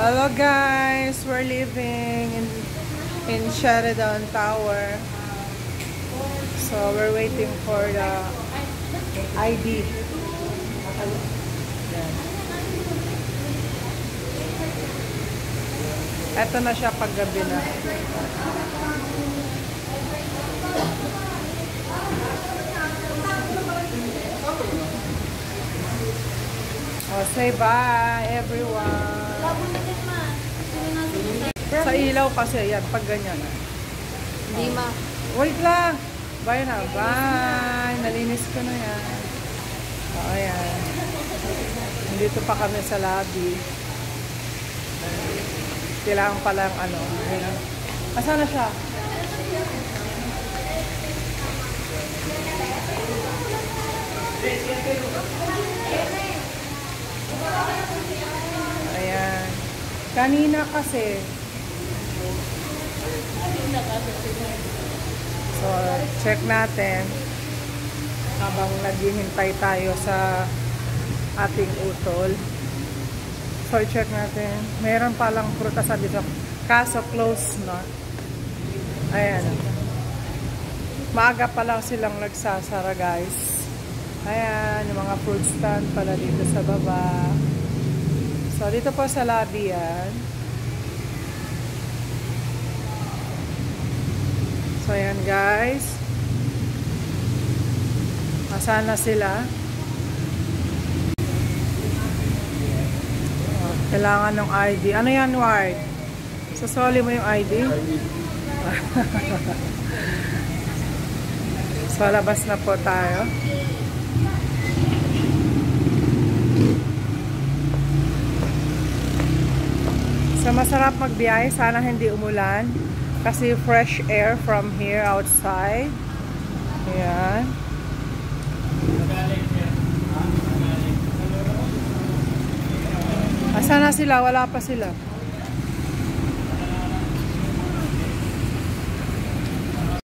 Hello guys, we're living in Sheridan Tower. So we're waiting for the ID. Eto na siya paggabi na. Oh, say bye everyone. Sa ilaw kasi yan, pag ganyan. Hindi ma. Wait lang. Bye na. Bye. Nalinis ko na yan. O, ayan. Nandito pa kami sa lobby. Kailangan palang ano. Ayan. Asa na siya? Ayan. Kanina kasi. So, check natin habang naghihintay tayo sa ating utol. So, check natin. Meron palang prutasan dito. Kaso, close na. Ayan. Maaga pa lang silang nagsasara, guys. Ayan, yung mga fruit stand pala dito sa baba. So, dito po sa lobby yan. So, ayan guys. Nasaan na sila? Oh, kailangan ng ID. Ano yan, Ward? Sasoli mo yung ID? So, labas na po tayo. So, masarap magbiyahe. Sana hindi umulan. Kasi fresh air from here outside. Ayan. Asa na sila? Wala pa sila.